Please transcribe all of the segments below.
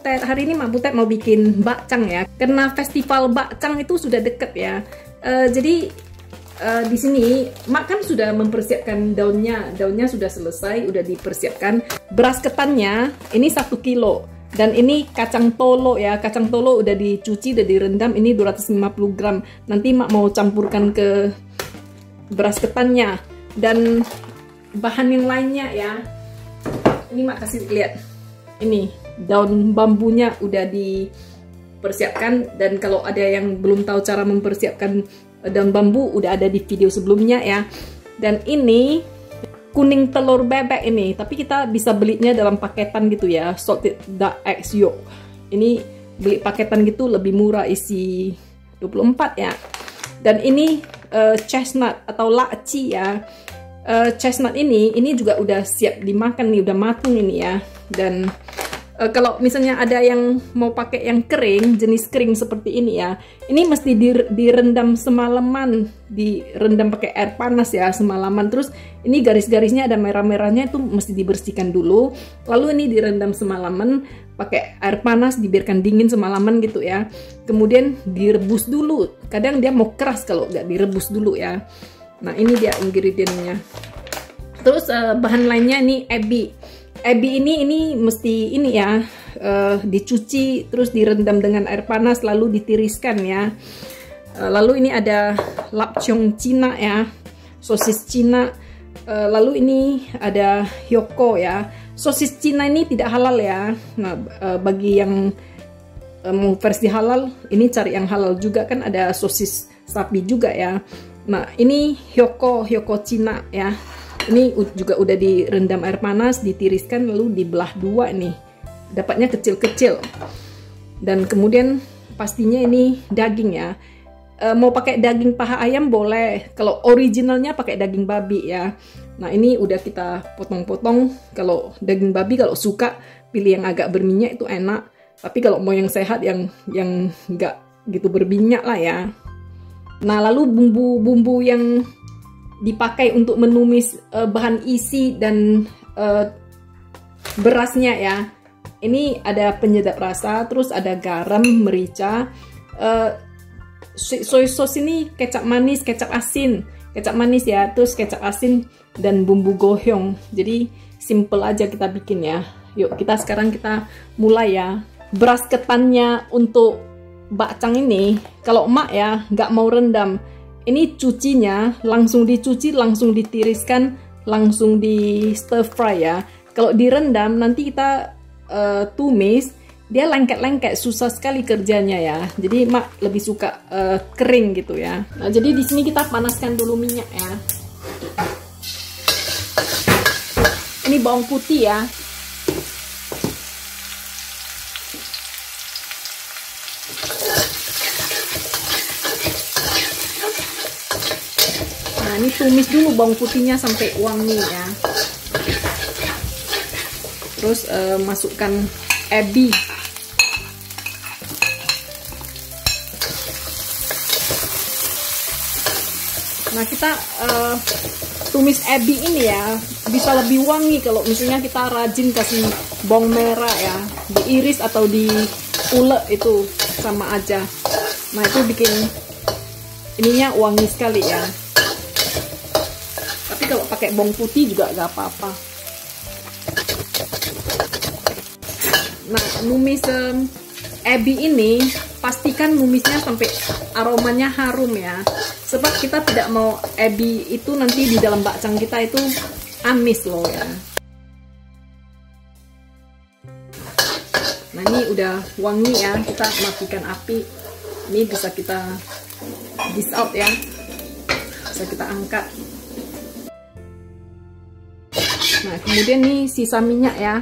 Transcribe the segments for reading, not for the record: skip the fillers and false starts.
Butet. Hari ini Mak Butet mau bikin bakcang ya. Karena festival bakcang itu sudah deket ya. Jadi di sini Mak kan sudah mempersiapkan daunnya. Daunnya sudah selesai, udah dipersiapkan. Beras ketannya ini 1 kilo. Dan ini kacang tolo ya. Kacang tolo udah dicuci, udah direndam. Ini 250 gram. Nanti Mak mau campurkan ke beras ketannya. Dan bahan yang lainnya ya. Ini Mak kasih lihat. Ini daun bambunya udah dipersiapkan, dan kalau ada yang belum tahu cara mempersiapkan daun bambu udah ada di video sebelumnya ya. Dan ini kuning telur bebek ini, tapi kita bisa belinya dalam paketan gitu ya, salted duck eggs yolk. Ini beli paketan gitu lebih murah, isi 24 ya. Dan ini chestnut atau laci ya. Chestnut ini juga udah siap dimakan nih, udah matang ini ya. Dan kalau misalnya ada yang mau pakai yang kering, jenis kering seperti ini ya, ini mesti direndam semalaman, direndam pakai air panas ya semalaman. Terus ini garis-garisnya ada merah-merahnya, itu mesti dibersihkan dulu. Lalu ini direndam semalaman pakai air panas, dibiarkan dingin semalaman gitu ya. Kemudian direbus dulu. Kadang dia mau keras kalau nggak direbus dulu ya. Nah ini dia ingredientnya. Terus bahan lainnya ini ebi. Ebi ini mesti ini ya, dicuci terus direndam dengan air panas lalu ditiriskan ya. Lalu ini ada lapchong Cina ya, sosis Cina. Lalu ini ada hyoko ya. Sosis Cina ini tidak halal ya. Nah bagi yang mau versi halal, ini cari yang halal juga, kan ada sosis sapi juga ya. Nah ini hyoko Cina ya. Ini juga udah direndam air panas, ditiriskan lalu dibelah dua nih. Dapatnya kecil-kecil. Dan kemudian pastinya ini daging ya. Mau pakai daging paha ayam boleh. Kalau originalnya pakai daging babi ya. Nah ini udah kita potong-potong. Kalau daging babi kalau suka pilih yang agak berminyak, itu enak. Tapi kalau mau yang sehat, yang nggak gitu berminyak lah ya. Nah lalu bumbu-bumbu yang dipakai untuk menumis bahan isi dan berasnya ya. Ini ada penyedap rasa, terus ada garam, merica, soy sauce ini kecap manis, kecap asin, kecap manis ya, terus kecap asin dan bumbu gohyong. Jadi simple aja kita bikin ya. Yuk sekarang kita mulai ya. Beras ketannya untuk bakcang ini, kalau emak ya nggak mau rendam. Ini cucinya langsung dicuci, langsung ditiriskan, langsung di stir fry ya. Kalau direndam nanti kita tumis, dia lengket-lengket, susah sekali kerjanya ya. Jadi Mak lebih suka kering gitu ya. Nah, jadi di sini kita panaskan dulu minyak ya. Ini bawang putih ya. Nah ini tumis dulu bawang putihnya sampai wangi ya. Terus masukkan ebi. Nah kita tumis ebi ini ya bisa lebih wangi kalau misalnya kita rajin kasih bawang merah ya, diiris atau diulek itu sama aja. Nah itu bikin ininya wangi sekali ya. Tapi kalau pakai bawang putih juga gak apa-apa. Nah numis ebi ini pastikan numisnya sampai aromanya harum ya. Sebab kita tidak mau ebi itu nanti di dalam bakcang kita itu amis loh ya. Nah ini udah wangi ya, kita matikan api. Ini bisa kita dish out ya, bisa kita angkat. Nah kemudian nih sisa minyak ya,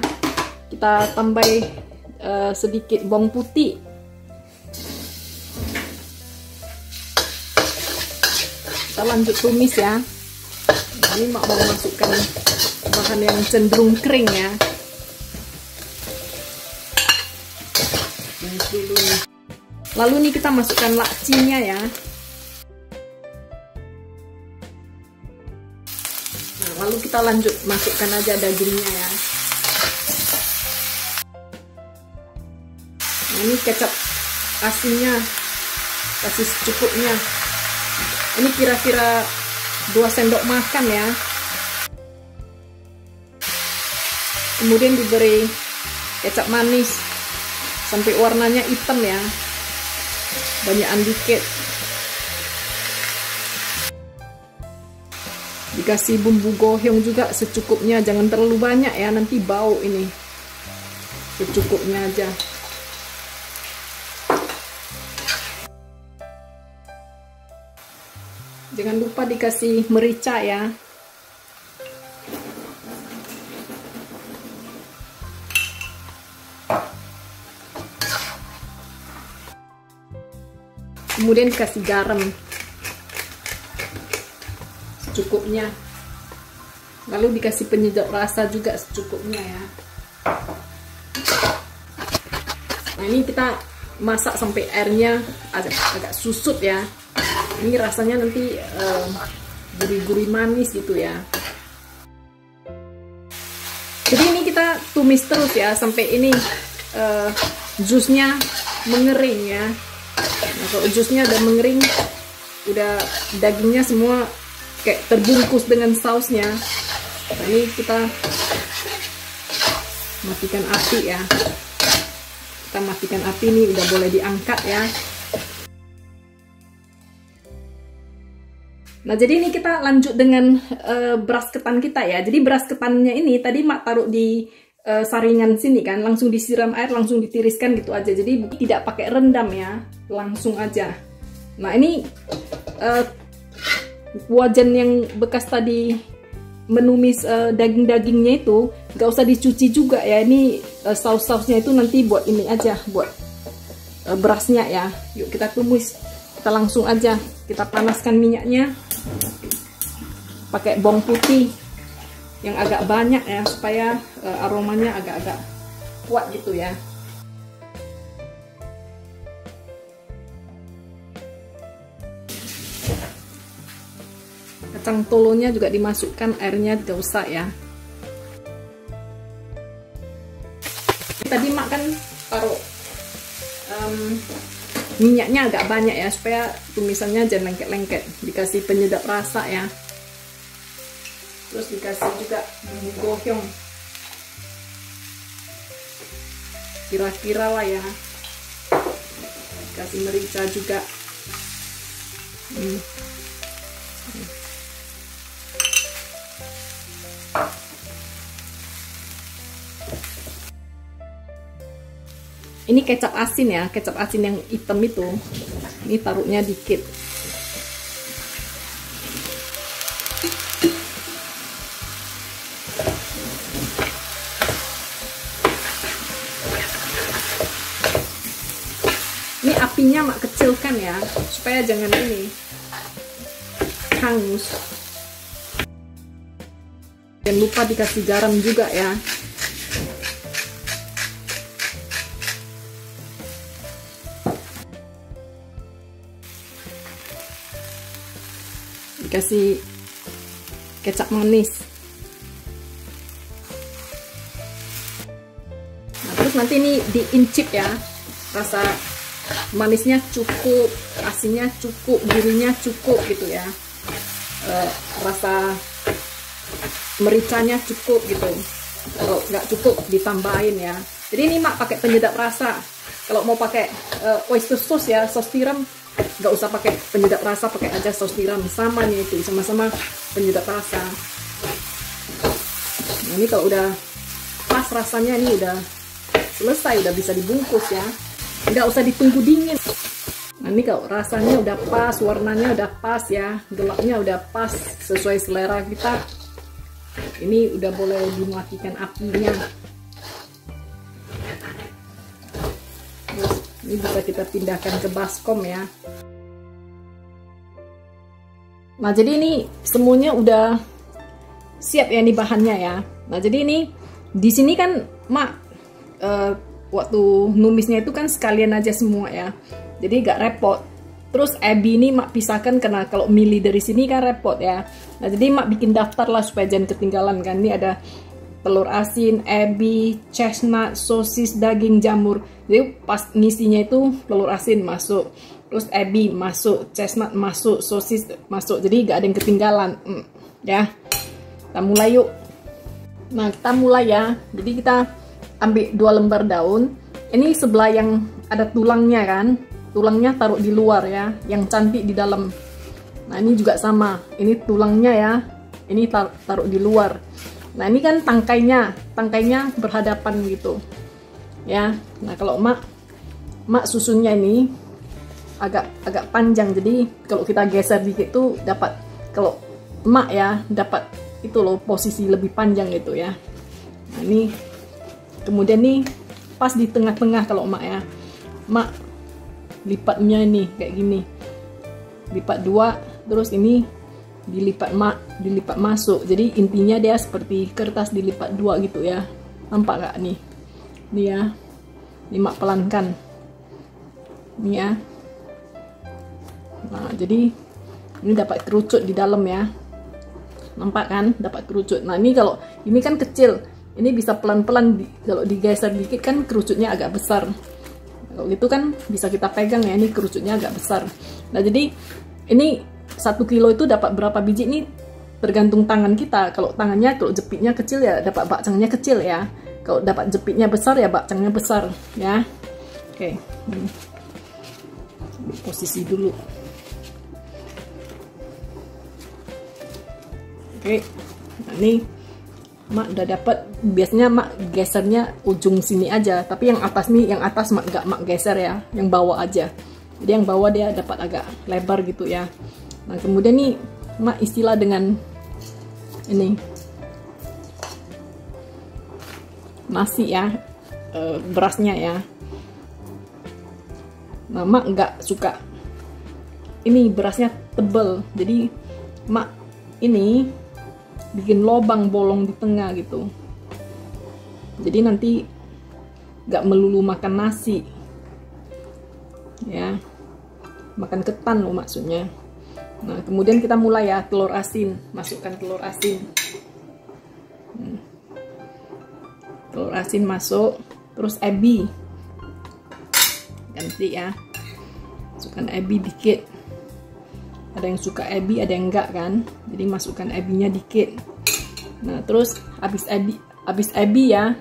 kita tambah sedikit bawang putih. Kita lanjut tumis ya. Ini mau masukkan bahan yang cenderung kering ya. Tumis dulu nih. Lalu nih kita masukkan lacinya ya. Nah, lalu kita lanjut masukkan aja dagingnya ya. Ini kecap asinnya kasih secukupnya. Ini kira-kira 2 sendok makan ya. Kemudian diberi kecap manis sampai warnanya hitam ya, banyakan dikit. Dikasih bumbu gohyong juga secukupnya, jangan terlalu banyak ya, nanti bau ini. Secukupnya aja. Jangan lupa dikasih merica ya. Kemudian dikasih garam secukupnya, lalu dikasih penyedap rasa juga secukupnya ya. Nah ini kita masak sampai airnya agak susut ya. Ini rasanya nanti gurih-gurih manis gitu ya. Jadi ini kita tumis terus ya sampai ini jusnya mengering ya. Nah, kalau jusnya udah mengering, udah dagingnya semua kayak terbungkus dengan sausnya. Nah, ini kita matikan api ya. Kita matikan api, ini udah boleh diangkat ya. Nah jadi ini kita lanjut dengan beras ketan kita ya. Jadi beras ketannya ini tadi mak taruh di saringan sini kan, langsung disiram air, langsung ditiriskan gitu aja. Jadi tidak pakai rendam ya, langsung aja. Nah ini wajan yang bekas tadi menumis daging-dagingnya itu nggak usah dicuci juga ya. Ini saus-sausnya itu nanti buat ini aja, buat berasnya ya. Yuk kita tumis, kita langsung aja, kita panaskan minyaknya pakai bawang putih yang agak banyak ya, supaya aromanya agak-agak kuat gitu ya. Kacang tolonya juga dimasukkan, airnya tidak usah ya. Tadi mak kan taruh minyaknya agak banyak ya, supaya tumisannya jangan lengket-lengket. Dikasih penyedap rasa ya. Terus dikasih juga bumbu gohyong. Kira-kira lah ya. Dikasih merica juga. Ini kecap asin ya, kecap asin yang hitam itu. Ini taruhnya dikit. Ini apinya mak kecilkan ya, supaya jangan ini hangus. Jangan lupa dikasih garam juga ya. Dikasih kecap manis. Nah, terus nanti ini diincip ya, rasa manisnya cukup, asinnya cukup, gurihnya cukup gitu ya. Rasa mericanya cukup gitu. Kalau nggak cukup ditambahin ya. Jadi ini mak pakai penyedap rasa. Kalau mau pakai oyster sauce ya, saus tiram, nggak usah pakai penyedap rasa, pakai aja saus tiram. Sama nih itu, sama-sama penyedap rasa. Nah, ini kalau udah pas rasanya, ini udah selesai, udah bisa dibungkus ya. Nggak usah ditunggu dingin. Nah ini kalau rasanya udah pas, warnanya udah pas ya, gelapnya udah pas sesuai selera kita, ini udah boleh dimatikan apinya. Terus, ini bisa kita pindahkan ke baskom ya. Nah jadi ini semuanya udah siap ya, ini bahannya ya. Nah jadi ini di sini kan mak waktu numisnya itu kan sekalian aja semua ya, jadi gak repot. Terus ebi ini mak pisahkan karena kalau milih dari sini kan repot ya. Nah jadi mak bikin daftar lah supaya jangan ketinggalan kan. Ini ada telur asin, ebi, chestnut, sosis, daging, jamur. Jadi pas ngisinya itu telur asin masuk, terus ebi masuk, chestnut masuk, sosis masuk. Jadi gak ada yang ketinggalan. Ya, kita mulai yuk. Nah, kita mulai ya. Jadi kita ambil 2 lembar daun. Ini sebelah yang ada tulangnya kan. Tulangnya taruh di luar ya, yang cantik di dalam. Nah, ini juga sama. Ini tulangnya ya. Ini taruh di luar. Nah, ini kan tangkainya berhadapan gitu. Ya. Nah, kalau mak susunnya ini agak panjang. Jadi kalau kita geser dikit tuh dapat, kalau mak ya dapat itu loh posisi lebih panjang gitu ya. Nah, ini kemudian nih pas di tengah-tengah kalau mak ya. Mak lipatnya ini kayak gini. Lipat 2, terus ini dilipat masuk. Jadi intinya dia seperti kertas dilipat 2 gitu ya. Nampak gak nih? Nih ya. Ini mak pelankan. Nih ya. Nah, jadi ini dapat kerucut di dalam ya. Nampak kan? Dapat kerucut. Nah, ini kalau ini kan kecil. Ini bisa pelan-pelan kalau digeser dikit kan kerucutnya agak besar. Kalau gitu kan bisa kita pegang ya, ini kerucutnya agak besar. Nah, jadi ini 1 kilo itu dapat berapa biji nih tergantung tangan kita. Kalau tangannya, kalau jepitnya kecil ya dapat bakcangnya kecil ya. Kalau dapat jepitnya besar ya bakcangnya besar ya. Oke. Posisi dulu. Oke. Nah, ini mak udah dapat. Biasanya mak gesernya ujung sini aja, tapi yang atas nih, yang atas mak gak mak geser ya, yang bawah aja. Jadi yang bawah dia dapat agak lebar gitu ya. Nah, kemudian nih mak istilah dengan ini nasi ya, berasnya ya. Nah, mak nggak suka ini berasnya tebel, jadi mak ini bikin lobang bolong di tengah gitu. Jadi nanti nggak melulu makan nasi ya, makan ketan loh maksudnya. Nah, kemudian kita mulai ya, telur asin. Masukkan telur asin. Telur asin masuk, terus ebi. Ganti ya. Masukkan ebi dikit. Ada yang suka ebi, ada yang enggak kan. Jadi masukkan ebinya dikit. Nah, terus habis ebi ya,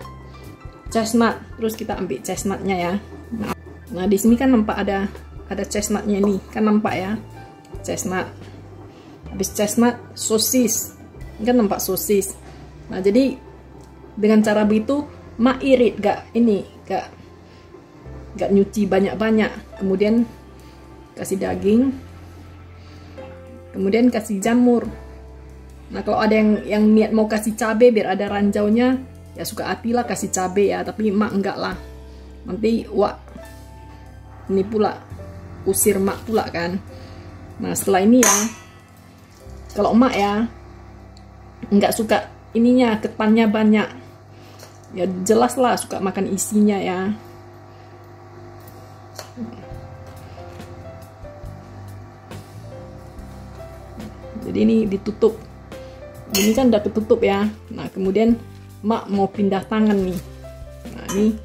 chestnut. Terus kita ambil chestnutnya ya. Nah, di sini kan nampak ada chestnutnya nih, kan nampak ya. Chestnut. Habis chestnut, sosis. Ini kan nampak sosis. Nah, jadi dengan cara begitu mak irit, gak nyuci banyak-banyak. Kemudian kasih daging. Kemudian kasih jamur. Nah, kalau ada yang niat mau kasih cabai biar ada ranjaunya, ya suka hati lah kasih cabai ya, tapi mak enggak lah. Nanti ini pula usir mak pula kan. Nah, setelah ini ya, kalau emak ya nggak suka ininya, ketannya banyak ya, jelas lah suka makan isinya ya. Jadi ini ditutup, ini kan udah ketutup ya. Nah, kemudian emak mau pindah tangan nih. Nah, ini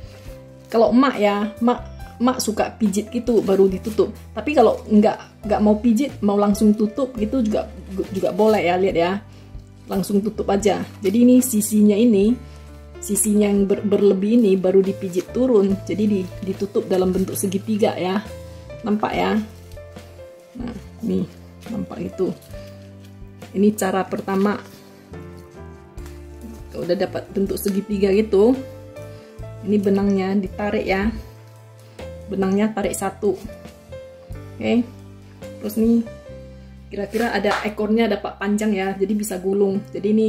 kalau emak ya, mak suka pijit gitu baru ditutup. Tapi kalau nggak mau pijit, mau langsung tutup gitu juga boleh ya, lihat ya. Langsung tutup aja. Jadi ini sisinya yang berlebih ini baru dipijit turun. Jadi ditutup dalam bentuk segitiga ya. Nampak ya? Nah, nih nampak itu. Ini cara pertama. Kalau udah dapat bentuk segitiga gitu, ini benangnya ditarik ya. Benangnya tarik 1. Oke. Terus nih kira-kira ada ekornya dapat panjang ya, jadi bisa gulung. Jadi ini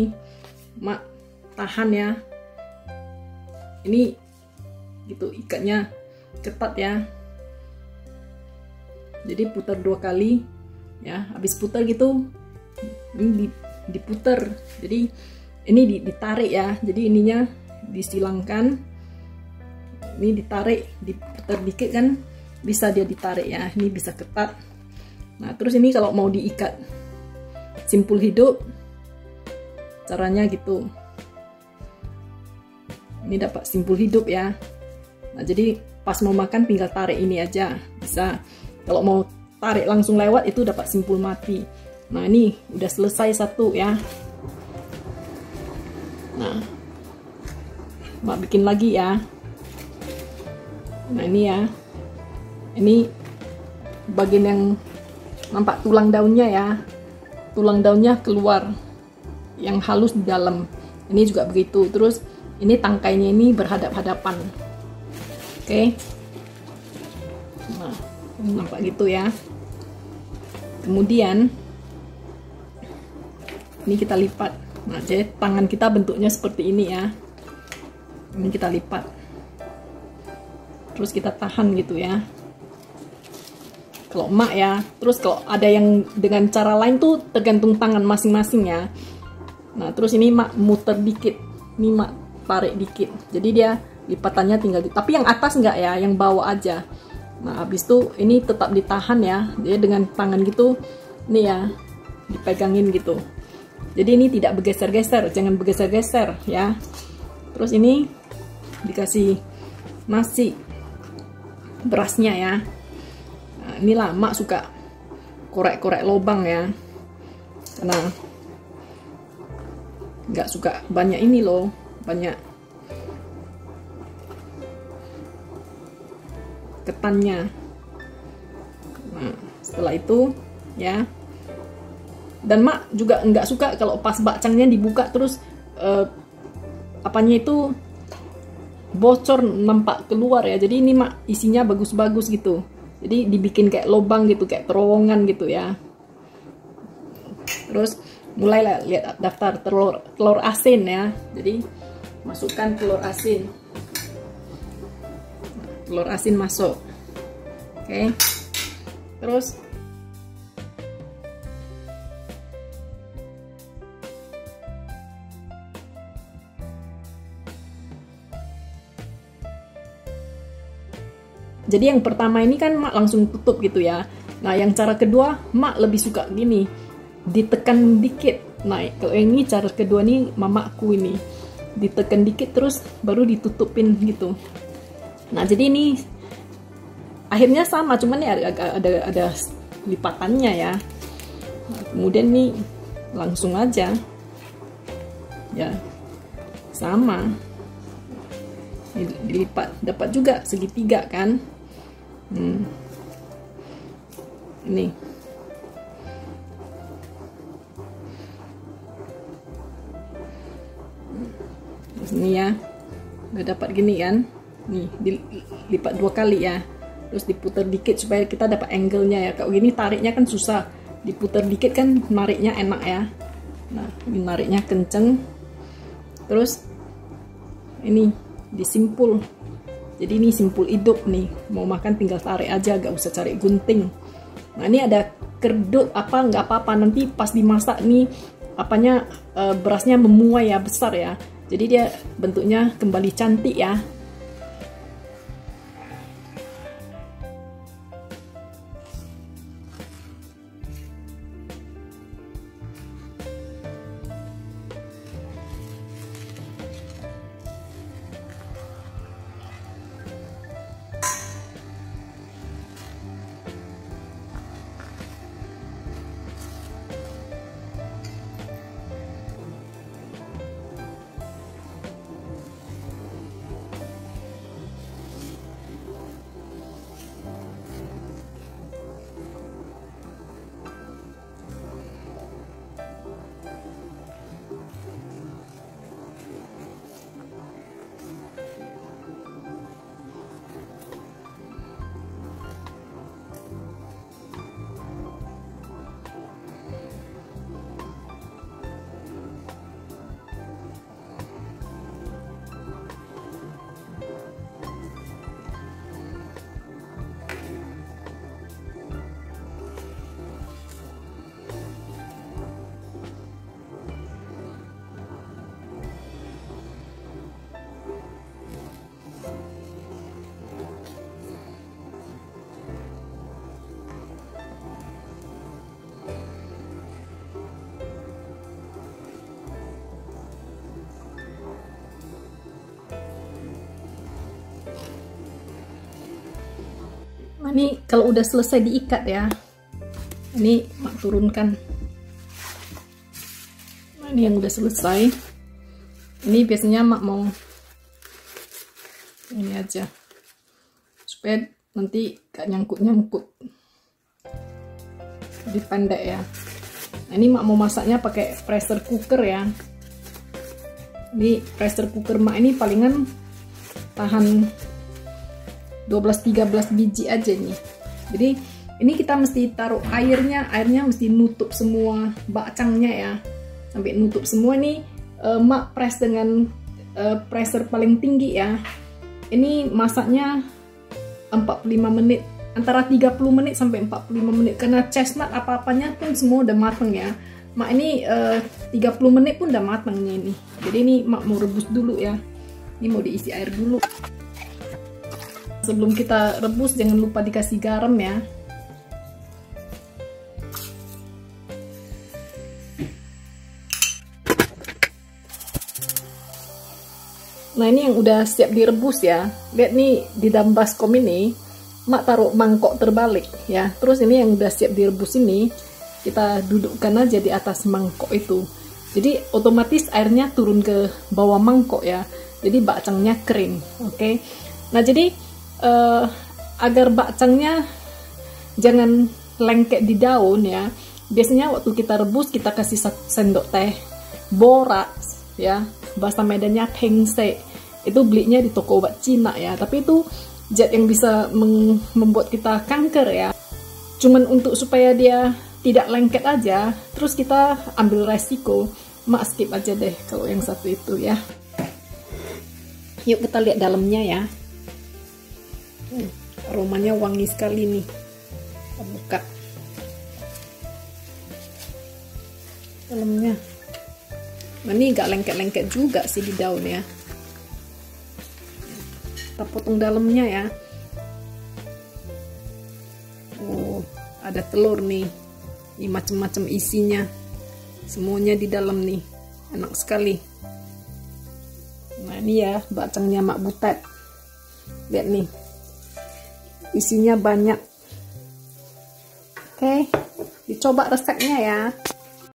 mak tahan ya. Ini gitu, ikatnya ketat ya. Jadi putar 2 kali ya. Habis putar gitu ini diputar. Jadi ini ditarik ya. Jadi ininya disilangkan. Ini ditarik, diputar dikit kan bisa dia ditarik ya. Ini bisa ketat. Nah, terus ini kalau mau diikat simpul hidup caranya gitu. Ini dapat simpul hidup ya. Nah, jadi pas mau makan tinggal tarik ini aja, bisa. Kalau mau tarik langsung lewat itu dapat simpul mati. Nah, ini udah selesai satu ya. Nah, Mak bikin lagi ya. Nah, ini ya. Ini bagian yang nampak tulang daunnya ya. Tulang daunnya keluar, yang halus di dalam. Ini juga begitu. Terus ini tangkainya ini berhadap-hadapan. Oke. Nah, nampak gitu ya. Kemudian ini kita lipat. Nah, jadi tangan kita bentuknya seperti ini ya. Ini kita lipat. Terus kita tahan gitu ya. Kalau Mak ya. Terus kalau ada yang dengan cara lain tuh tergantung tangan masing-masing ya. Nah, terus ini Mak muter dikit. Ini Mak tarik dikit. Jadi dia lipatannya tinggal tapi yang atas enggak ya, yang bawah aja. Nah, habis itu ini tetap ditahan ya. Dia dengan tangan gitu, ini ya, dipegangin gitu. Jadi ini tidak bergeser-geser, jangan bergeser-geser ya. Terus ini dikasih nasi berasnya ya. Nah, inilah Mak suka korek-korek lubang ya. Karena nggak suka banyak ini loh, banyak ketannya. Nah, setelah itu ya, dan Mak juga nggak suka kalau pas bakcangnya dibuka terus apanya itu bocor nampak keluar ya. Jadi ini Mak isinya bagus-bagus gitu. Jadi dibikin kayak lubang gitu, kayak terowongan gitu ya. Terus mulailah lihat daftar telur asin ya. Jadi masukkan telur asin. Telur asin masuk. Oke. Terus jadi yang pertama ini kan Mak langsung tutup gitu ya. Nah, yang cara kedua Mak lebih suka gini, ditekan dikit. Nah, kalau ini cara kedua nih mamaku ini, ditekan dikit terus baru ditutupin gitu. Nah, jadi ini akhirnya sama, cuman ya ada lipatannya ya. Nah, kemudian nih langsung aja ya, sama dilipat, dapat juga segitiga kan. Ini ini ya, udah dapat gini kan. Nih dilipat 2 kali ya, terus diputar dikit supaya kita dapat angle-nya ya. Kalau gini tariknya kan susah, diputar dikit kan nariknya enak ya. Nah, ini nariknya kenceng, terus ini disimpul. Jadi ini simpul hidup nih, mau makan tinggal tarik aja, gak usah cari gunting. Nah, ini ada kerdut apa nggak apa-apa, nanti pas dimasak nih apanya berasnya memuai ya, besar ya. Jadi dia bentuknya kembali cantik ya. Nah, ini kalau udah selesai diikat ya, ini mak turunkan. Nah, ini yang udah selesai. Ini biasanya mak mau ini aja supaya nanti gak nyangkut-nyangkut, lebih pendek ya. Nah, ini mak mau masaknya pakai pressure cooker ya. Ini pressure cooker mak ini palingan tahan 12-13 biji aja nih. Jadi ini kita mesti taruh airnya mesti nutup semua bakcangnya ya, sampai nutup semua. Ini mak press dengan pressure paling tinggi ya. Ini masaknya 45 menit, antara 30 menit sampai 45 menit, karena chestnut apa-apanya pun semua udah mateng ya. Mak ini 30 menit pun udah matangnya ini. Jadi ini mak mau rebus dulu ya. Ini mau diisi air dulu. Sebelum kita rebus jangan lupa dikasih garam ya. Nah, ini yang udah siap direbus ya. Lihat nih di dalam baskom ini mak taruh mangkok terbalik ya. Terus ini yang udah siap direbus ini kita dudukkan aja di atas mangkok itu. Jadi otomatis airnya turun ke bawah mangkok ya. Jadi bakcangnya kering. Oke. Nah, jadi agar bakcangnya jangan lengket di daun ya, biasanya waktu kita rebus kita kasih 1 sendok teh borax ya, bahasa Medannya pengse. Itu belinya di toko obat Cina ya, tapi itu zat yang bisa membuat kita kanker ya. Cuman untuk supaya dia tidak lengket aja, terus kita ambil resiko, mak skip aja deh kalau yang satu itu ya. Yuk kita lihat dalamnya ya. Aromanya wangi sekali nih. Kita buka dalamnya. Nah, ini gak lengket-lengket juga sih di daun ya. Kita potong dalamnya ya. Oh, ada telur nih. Ini macam-macam isinya. Semuanya di dalam nih. Enak sekali. Nah, ini ya bakcangnya mak Butet. Lihat nih. Isinya banyak. Oke, dicoba resepnya ya.